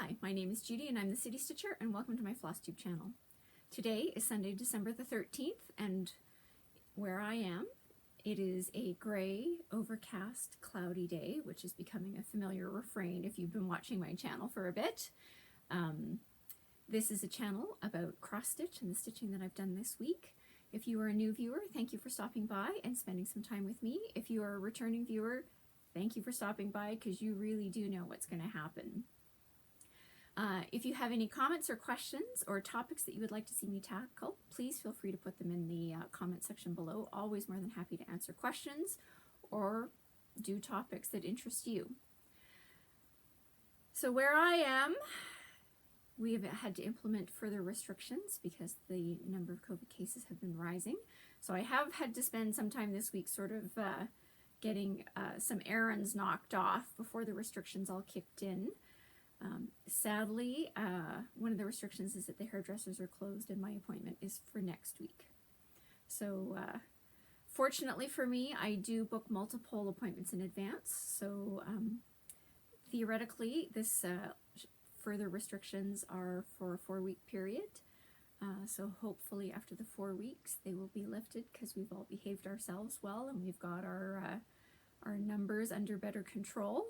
Hi, my name is Judy and I'm the City Stitcher, and welcome to my Flosstube channel. Today is Sunday, December the 13th, and where I am, it is a gray, overcast, cloudy day, which is becoming a familiar refrain if you've been watching my channel for a bit. This is a channel about cross-stitch and the stitching that I've done this week. If you are a new viewer, thank you for stopping by and spending some time with me. If you are a returning viewer, thank you for stopping by because you really do know what's going to happen. If you have any comments or questions or topics that you would like to see me tackle, please feel free to put them in the comment section below. Always more than happy to answer questions or do topics that interest you. So where I am, we have had to implement further restrictions because the number of COVID cases have been rising. So I have had to spend some time this week sort of getting some errands knocked off before the restrictions all kicked in. Sadly, one of the restrictions is that the hairdressers are closed and my appointment is for next week. So fortunately for me, I do book multiple appointments in advance. So theoretically, this further restrictions are for a 4-week period. So hopefully after the 4 weeks, they will be lifted because we've all behaved ourselves well and we've got our numbers under better control.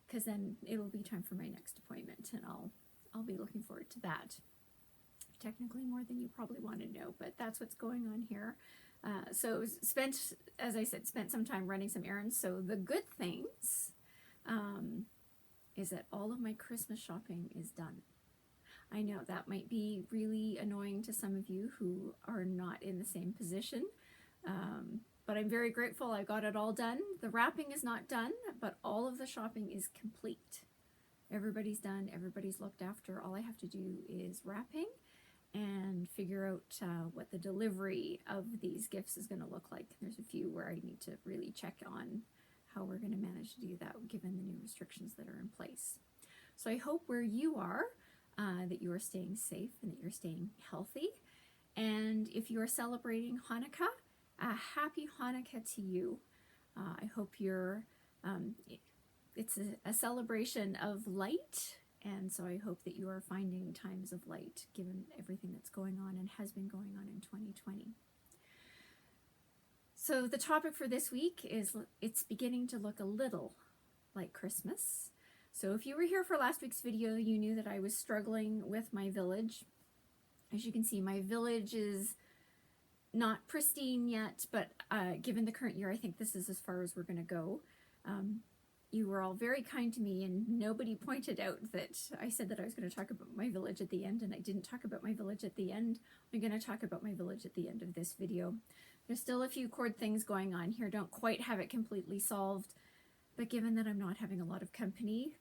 Because then it'll be time for my next appointment, and I'll be looking forward to that. Technically more than you probably want to know, but that's what's going on here. So as I said, spent some time running some errands. So the good things is that all of my Christmas shopping is done. I know that might be really annoying to some of you who are not in the same position. But I'm very grateful I got it all done. The wrapping is not done, but all of the shopping is complete. Everybody's done, everybody's looked after. All I have to do is wrapping and figure out what the delivery of these gifts is going to look like. There's a few where I need to really check on how we're going to manage to do that given the new restrictions that are in place. So I hope where you are that you are staying safe and that you're staying healthy. And if you are celebrating Hanukkah, a happy Hanukkah to you. I hope it's a celebration of light, and so I hope that you are finding times of light given everything that's going on and has been going on in 2020. So the topic for this week is it's beginning to look a little like Christmas. So if you were here for last week's video, you knew that I was struggling with my village. As you can see, my village is not pristine yet, but given the current year, I think this is as far as we're going to go. You were all very kind to me, and nobody pointed out that I said that I was going to talk about my village at the end, and I didn't talk about my village at the end. I'm going to talk about my village at the end of this video. There's still a few cord things going on here. Don't quite have it completely solved, but given that I'm not having a lot of company,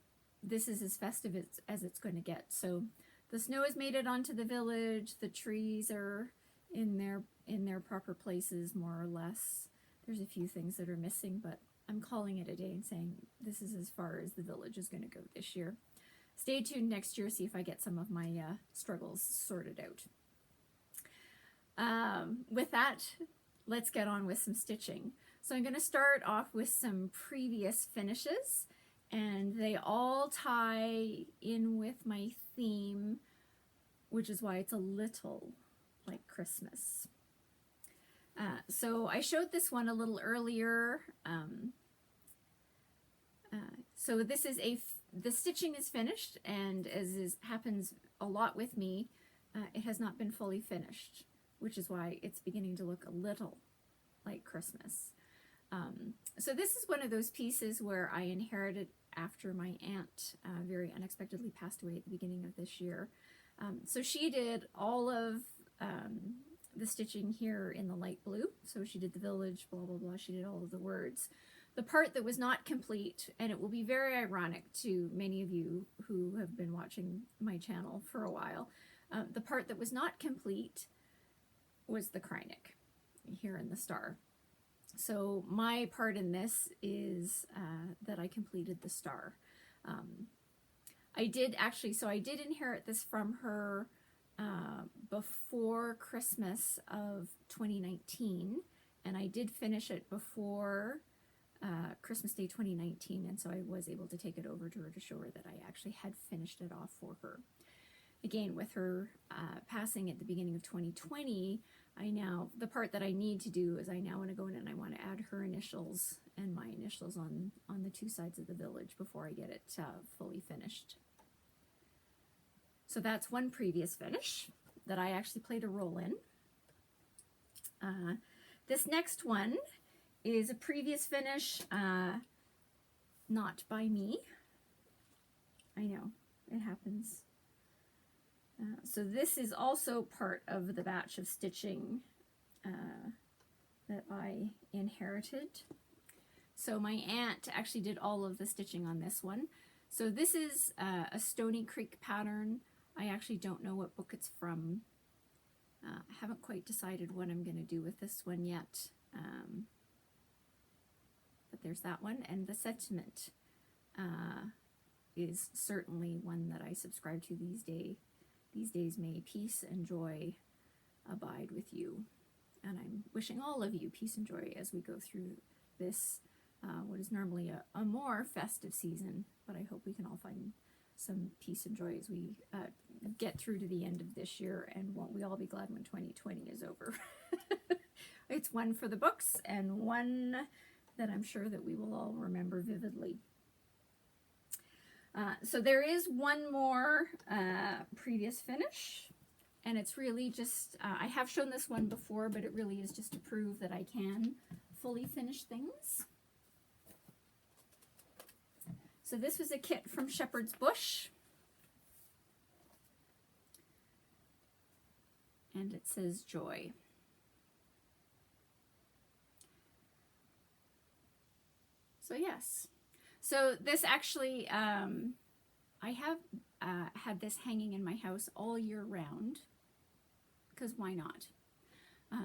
this is as festive as it's going to get. So the snow has made it onto the village. The trees are in their proper places, more or less. There's a few things that are missing, but I'm calling it a day and saying this is as far as the village is going to go this year. Stay tuned next year, see if I get some of my struggles sorted out. With that, let's get on with some stitching. So I'm going to start off with some previous finishes, and they all tie in with my theme, which is why it's a little like Christmas. So I showed this one a little earlier. So this is the stitching is finished, and as happens a lot with me, it has not been fully finished, which is why it's beginning to look a little like Christmas. So this is one of those pieces where I inherited after my aunt very unexpectedly passed away at the beginning of this year. So she did all of the stitching here in the light blue. So she did the village, blah, blah, blah. She did all of the words. The part that was not complete, and it will be very ironic to many of you who have been watching my channel for a while, the part that was not complete was the Krynick here in the star. So my part in this is that I completed the star. I did inherit this from her before Christmas of 2019, and I did finish it before Christmas Day 2019, and so I was able to take it over to her to show her that I actually had finished it off for her. Again, with her passing at the beginning of 2020, the part that I need to do is I now want to go in and I want to add her initials and my initials on the two sides of the village before I get it fully finished. So that's one previous finish that I actually played a role in. This next one is a previous finish, not by me. I know, it happens. So this is also part of the batch of stitching that I inherited. So my aunt actually did all of the stitching on this one. So this is a Stony Creek pattern. I actually don't know what book it's from. I haven't quite decided what I'm going to do with this one yet. But there's that one, and the sentiment is certainly one that I subscribe to these days. These days, may peace and joy abide with you. And I'm wishing all of you peace and joy as we go through this, what is normally a more festive season, but I hope we can all find some peace and joy as we get through to the end of this year, and won't we all be glad when 2020 is over. It's one for the books and one that I'm sure that we will all remember vividly. So there is one more previous finish, and it's really just, I have shown this one before, but it really is just to prove that I can fully finish things. So this was a kit from Shepherd's Bush, and it says joy. So yes. So this actually, I have had this hanging in my house all year round, because why not?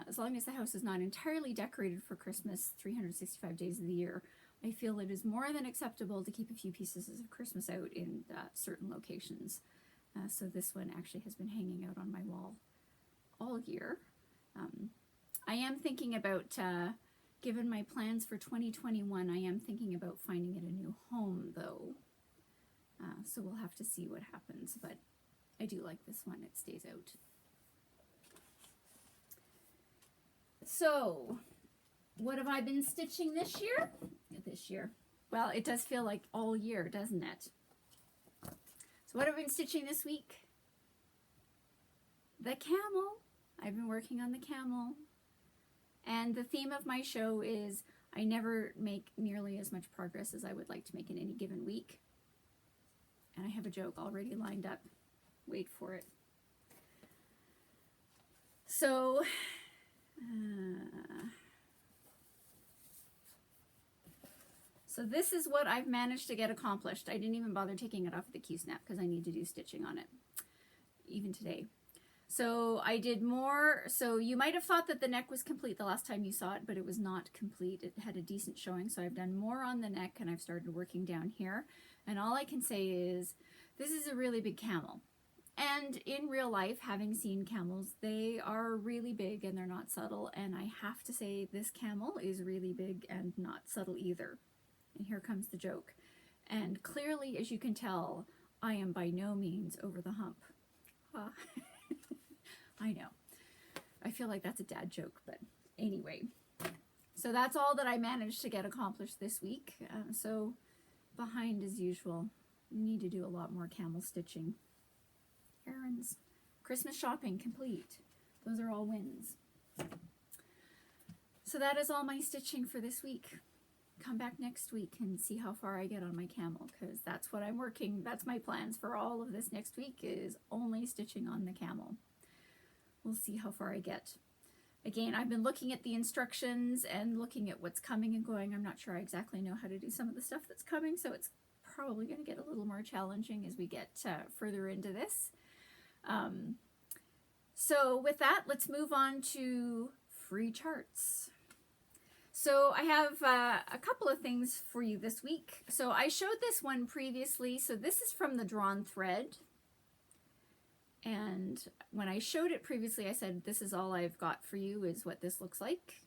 As long as the house is not entirely decorated for Christmas 365 days of the year, I feel it is more than acceptable to keep a few pieces of Christmas out in certain locations. So this one actually has been hanging out on my wall all year. I am thinking about, given my plans for 2021, I am thinking about finding it a new home, though. So we'll have to see what happens, but I do like this one. It stays out. So, what have I been stitching this year? Well, it does feel like all year, doesn't it? So what have I been stitching this week? The camel. I've been working on the camel. And the theme of my show is I never make nearly as much progress as I would like to make in any given week. And I have a joke already lined up. Wait for it. So, so this is what I've managed to get accomplished. I didn't even bother taking it off the Q-snap because I need to do stitching on it, even today. So I did more. So you might have thought that the neck was complete the last time you saw it, but it was not complete. It had a decent showing. So I've done more on the neck, and I've started working down here. And all I can say is this is a really big camel. And in real life, having seen camels, they are really big and they're not subtle. And I have to say this camel is really big and not subtle either. And here comes the joke. And clearly, as you can tell, I am by no means over the hump. I know. I feel like that's a dad joke, but anyway. So that's all that I managed to get accomplished this week. So behind as usual. We need to do a lot more camel stitching. Errands. Christmas shopping complete. Those are all wins. So that is all my stitching for this week. Come back next week and see how far I get on my camel, because that's what I'm working. That's my plans for all of this next week, is only stitching on the camel. We'll see how far I get. Again, I've been looking at the instructions and looking at what's coming and going. I'm not sure I exactly know how to do some of the stuff that's coming, so it's probably going to get a little more challenging as we get further into this. So with that, let's move on to free charts. So I have a couple of things for you this week. So I showed this one previously. So this is from the Drawn Thread. And when I showed it previously, I said, this is all I've got for you, is what this looks like.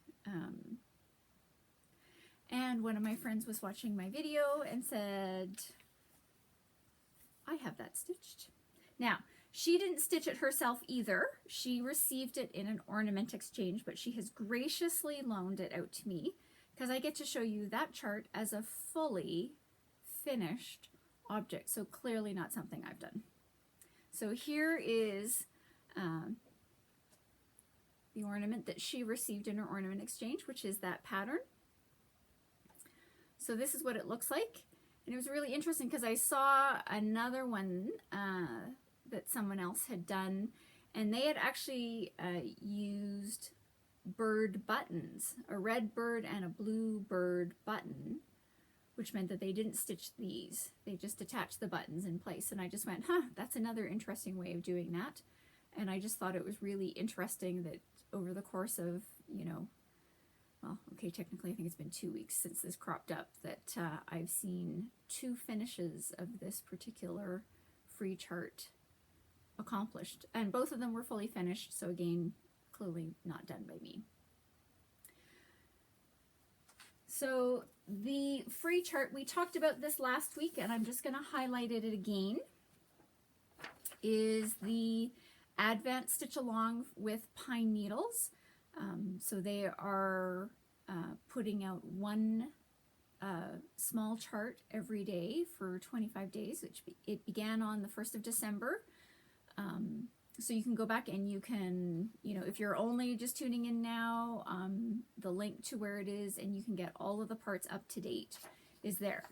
And one of my friends was watching my video and said, I have that stitched. Now, she didn't stitch it herself either. She received it in an ornament exchange, but she has graciously loaned it out to me because I get to show you that chart as a fully finished object. So clearly not something I've done. So here is the ornament that she received in her ornament exchange, which is that pattern. So this is what it looks like. And it was really interesting because I saw another one that someone else had done, and they had actually used bird buttons, a red bird and a blue bird button, which meant that they didn't stitch these. They just attached the buttons in place. And I just went, huh, that's another interesting way of doing that. And I just thought it was really interesting that over the course of, you know, well, okay, technically I think it's been 2 weeks since this cropped up, that I've seen 2 finishes of this particular free chart accomplished. And both of them were fully finished, so again, clearly not done by me. So the free chart, we talked about this last week, and I'm just going to highlight it again, is the Advent Stitch Along with Pine Needles. So they are putting out one small chart every day for 25 days, which it began on the 1st of December. So you can go back and you can, you know, if you're only just tuning in now, the link to where it is, and you can get all of the parts up to date is there.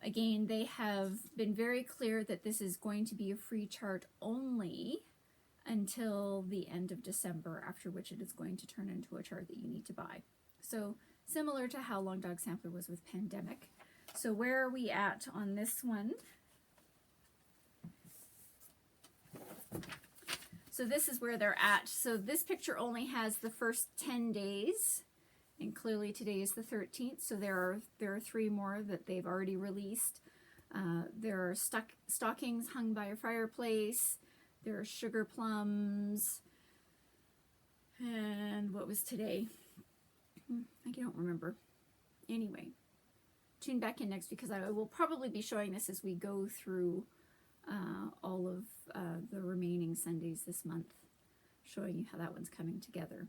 Again, they have been very clear that this is going to be a free chart only until the end of December, after which it is going to turn into a chart that you need to buy. So similar to how Long Dog Sampler was with Pandemic. So where are we at on this one? So this is where they're at. So this picture only has the first 10 days, and clearly today is the 13th. So there are 3 more that they've already released. There are stockings hung by a fireplace. There are sugar plums. And what was today? I don't remember. Anyway, tune back in next, because I will probably be showing this as we go through all of the remaining Sundays this month, showing you how that one's coming together.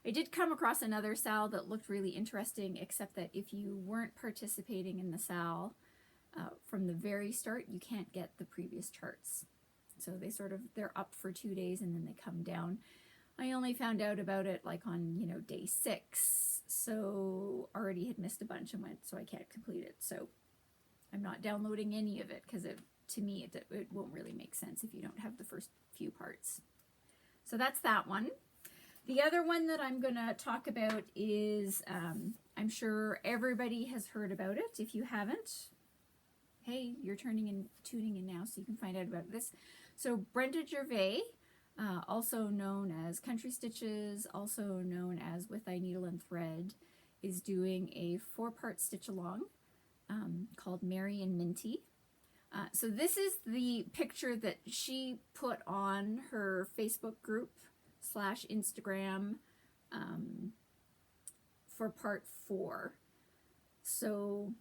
I did come across another SAL that looked really interesting, except that if you weren't participating in the SAL from the very start, you can't get the previous charts. So they're up for 2 days and then they come down. I only found out about it like on, you know, day 6, so already had missed a bunch and went, so I can't complete it. So I'm not downloading any of it because to me it won't really make sense if you don't have the first few parts. So that's that one. The other one that I'm going to talk about is, I'm sure everybody has heard about it. If you haven't, hey, you're tuning in now, so you can find out about this. So Brenda Gervais, also known as Country Stitches, also known as With Thy Needle and Thread, is doing a 4-part stitch along called Mary and Minty. So this is the picture that she put on her Facebook group / Instagram for part 4. So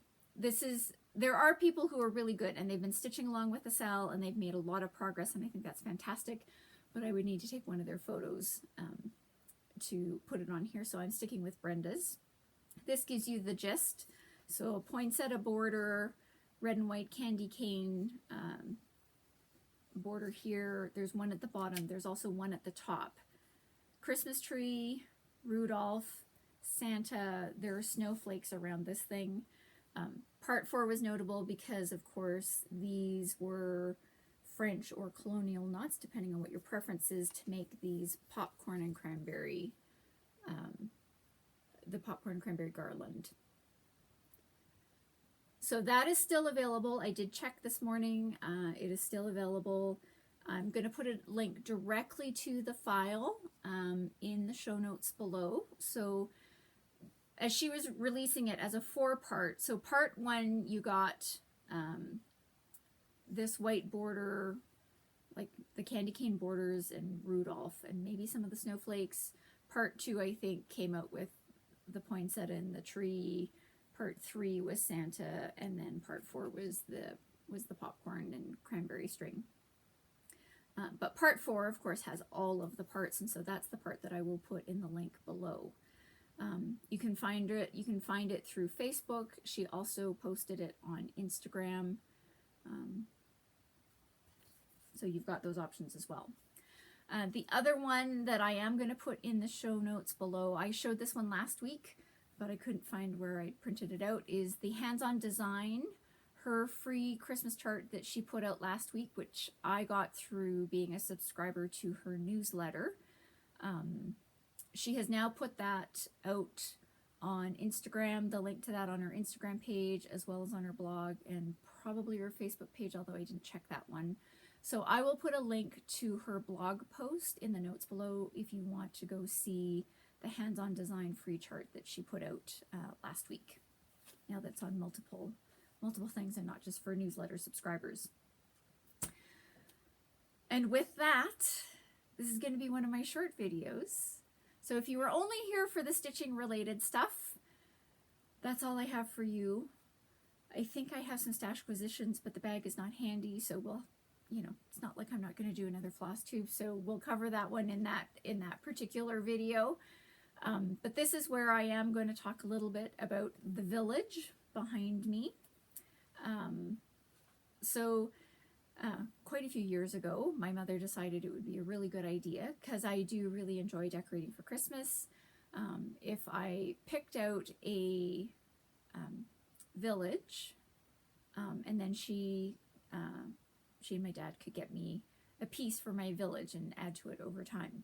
there are people who are really good, and they've been stitching along with the SAL, and they've made a lot of progress, and I think that's fantastic, but I would need to take one of their photos to put it on here, so I'm sticking with Brenda's. This gives you the gist. So a poinsettia border, red and white candy cane border here. There's one at the bottom. There's also one at the top. Christmas tree, Rudolph, Santa. There are snowflakes around this thing. Part 4 was notable because, of course, these were French or colonial knots, depending on what your preference is, to make these popcorn and cranberry, the popcorn and cranberry garland. So that is still available. I did check this morning. It is still available. I'm going to put a link directly to the file in the show notes below. So as she was releasing it as a 4-part, so part 1 you got this white border, like the candy cane borders and Rudolph and maybe some of the snowflakes. Part 2 I think came out with the poinsettia and the tree. part 3 was Santa, and then part 4 was the popcorn and cranberry string. But part 4, of course, has all of the parts, and so that's the part that I will put in the link below. You can find it. You can find it through Facebook. She also posted it on Instagram. So you've got those options as well. The other one that I am going to put in the show notes below, I showed this one last week, but I couldn't find where I printed it out, is the Hands-On Design, her free Christmas chart that she put out last week, which I got through being a subscriber to her newsletter. She has now put that out on Instagram, the link to that on her Instagram page, as well as on her blog, and probably her Facebook page, although I didn't check that one. So I will put a link to her blog post in the notes below if you want to go see the Hands-On Design free chart that she put out last week. Now that's on multiple things and not just for newsletter subscribers. And with that, this is going to be one of my short videos. So if you were only here for the stitching related stuff, that's all I have for you. I think I have some stash acquisitions, but the bag is not handy, so we'll, it's not like I'm not going to do another Flosstube, so we'll cover that one in that particular video. But this is where I am going to talk a little bit about the village behind me. Quite a few years ago, my mother decided it would be a really good idea, because I do really enjoy decorating for Christmas. If I picked out a village, and then she and my dad could get me a piece for my village and add to it over time.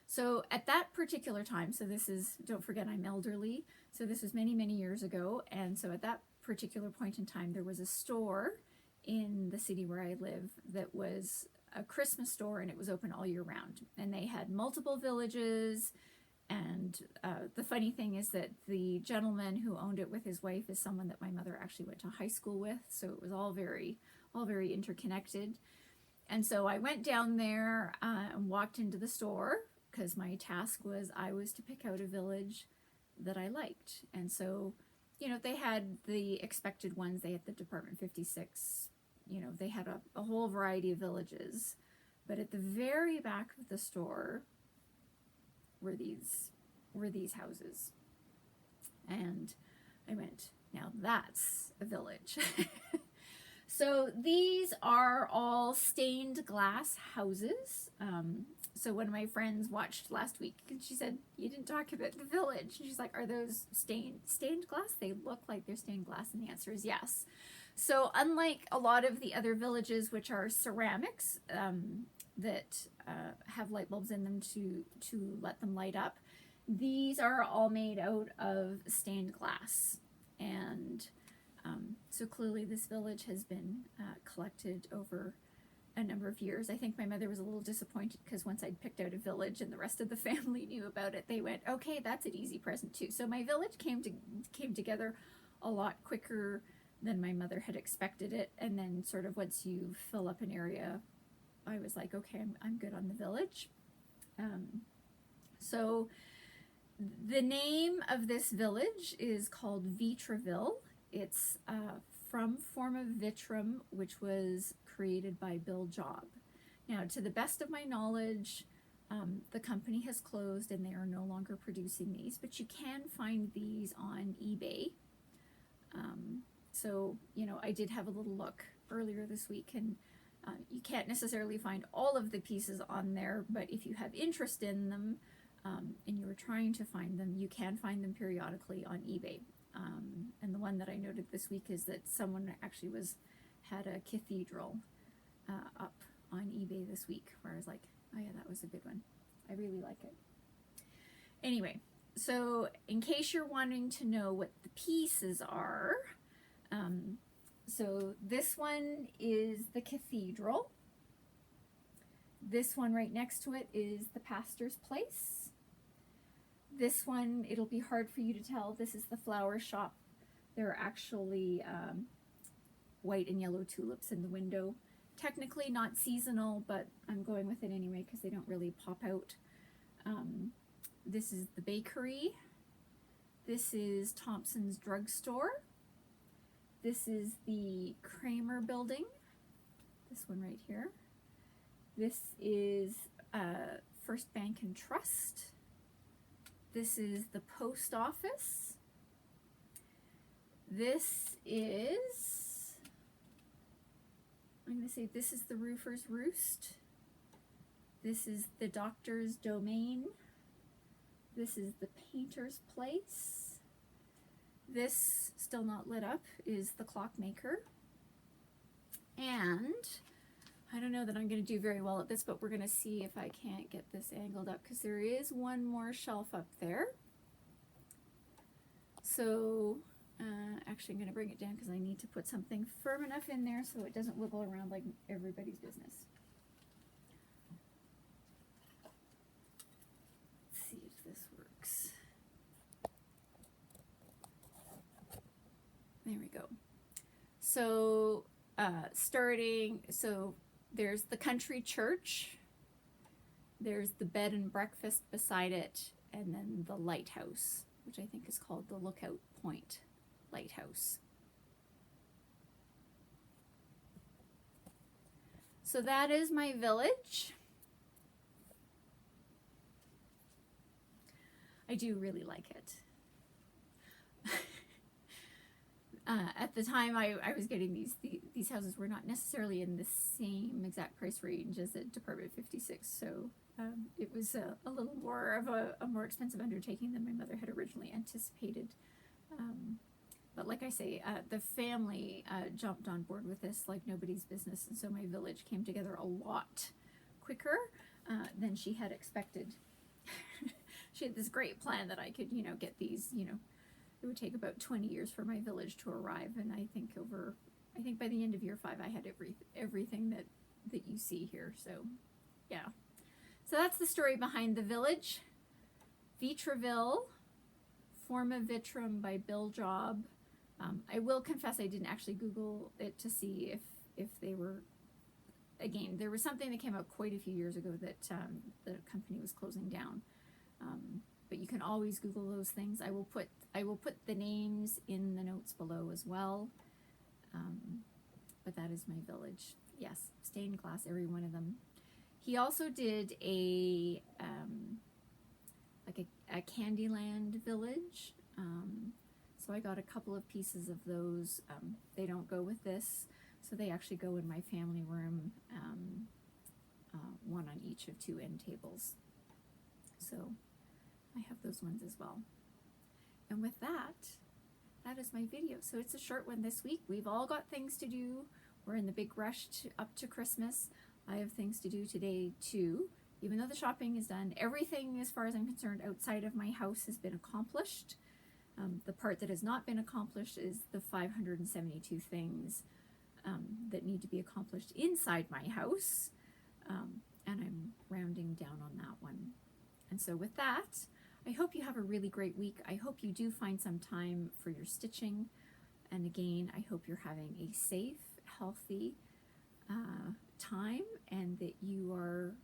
So at that particular time, so this is, don't forget I'm elderly, so this was many, many years ago, and so at that particular point in time, there was a store in the city where I live that was a Christmas store, and it was open all year round, and they had multiple villages. And the funny thing is that the gentleman who owned it with his wife is someone that my mother actually went to high school with, so it was all very interconnected. And so I went down there and walked into the store, because my task was I was to pick out a village that I liked. And so, they had the expected ones. They had the Department 56, they had a whole variety of villages. But at the very back of the store were these houses. And I went, now that's a village. So these are all stained glass houses. So one of my friends watched last week, and she said, you didn't talk about the village. And she's like, are those stained glass? They look like they're stained glass. And the answer is yes. So unlike a lot of the other villages, which are ceramics that have light bulbs in them to let them light up, these are all made out of stained glass. And so clearly this village has been collected over a number of years. I think my mother was a little disappointed, because once I'd picked out a village and the rest of the family knew about it, they went, okay, that's an easy present too. So my village came together a lot quicker than my mother had expected it. And then sort of once you fill up an area, I was like, okay, I'm good on the village. So the name of this village is called Vitreville. It's from Forma Vitrum, which was created by Bill Job. Now, to the best of my knowledge, the company has closed and they are no longer producing these, but you can find these on eBay. So, I did have a little look earlier this week, and you can't necessarily find all of the pieces on there, but if you have interest in them and you're trying to find them, you can find them periodically on eBay. And the one that I noted this week is that someone actually had a cathedral up on eBay this week, where I was like, oh yeah, that was a good one. I really like it. Anyway, so in case you're wanting to know what the pieces are, so this one is the cathedral. This one right next to it is the pastor's place. This one, it'll be hard for you to tell. This is the flower shop. There are actually white and yellow tulips in the window. Technically not seasonal, but I'm going with it anyway because they don't really pop out. This is the bakery. This is Thompson's Drugstore. This is the Kramer Building. This one right here. This is First Bank and Trust. This is the Post Office. This is, I'm going to say this is the Roofer's Roost. This is the Doctor's Domain. This is the Painter's Place. This, still not lit up, is the Clockmaker. And I don't know that I'm going to do very well at this, but we're going to see if I can't get this angled up, because there is one more shelf up there. So actually I'm going to bring it down because I need to put something firm enough in there so it doesn't wiggle around like everybody's business. Let's see if this works. There we go. So so there's the country church, there's the bed and breakfast beside it, and then the lighthouse, which I think is called the Lookout Point Lighthouse. So that is my village. I do really like it. At the time I was getting these houses were not necessarily in the same exact price range as at Department 56, so it was a little more of a more expensive undertaking than my mother had originally anticipated. But like I say, the family jumped on board with this like nobody's business, and so my village came together a lot quicker than she had expected. She had this great plan that I could, get these, it would take about 20 years for my village to arrive, and I think by the end of year 5 I had everything that you see here. So yeah, so that's the story behind the village. Vitraville, Forma Vitrum by Bill Job. I will confess I didn't actually Google it to see if they were, again, there was something that came out quite a few years ago that the company was closing down. But you can always Google those things. I will put the names in the notes below as well. But that is my village. Yes, stained glass, every one of them. He also did a Candyland village. So I got a couple of pieces of those. They don't go with this, so they actually go in my family room, one on each of 2 end tables. So I have those ones as well. And with that is my video. So it's a short one this week. We've all got things to do. We're in the big rush up to Christmas. I have things to do today too. Even though the shopping is done, everything as far as I'm concerned outside of my house has been accomplished. The part that has not been accomplished is the 572 things that need to be accomplished inside my house. And I'm rounding down on that one. And so with that, I hope you have a really great week. I hope you do find some time for your stitching. And again, I hope you're having a safe, healthy time, and that you are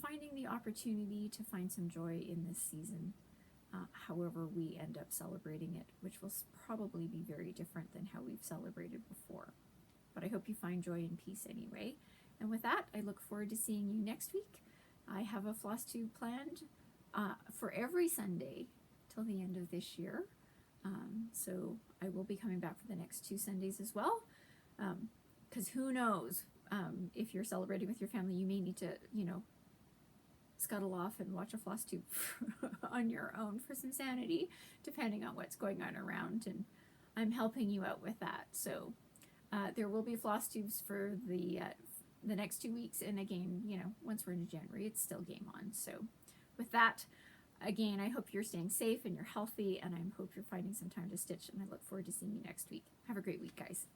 finding the opportunity to find some joy in this season, however we end up celebrating it, which will probably be very different than how we've celebrated before. But I hope you find joy and peace anyway. And with that, I look forward to seeing you next week. I have a Flosstube planned for every Sunday till the end of this year. So I will be coming back for the next 2 Sundays as well. Because who knows, if you're celebrating with your family, you may need to, scuttle off and watch a Flosstube on your own for some sanity, depending on what's going on around. And I'm helping you out with that. So there will be Flosstubes for the next 2 weeks. And again, once we're into January, it's still game on. So with that, again, I hope you're staying safe and you're healthy, and I hope you're finding some time to stitch, and I look forward to seeing you next week. Have a great week, guys.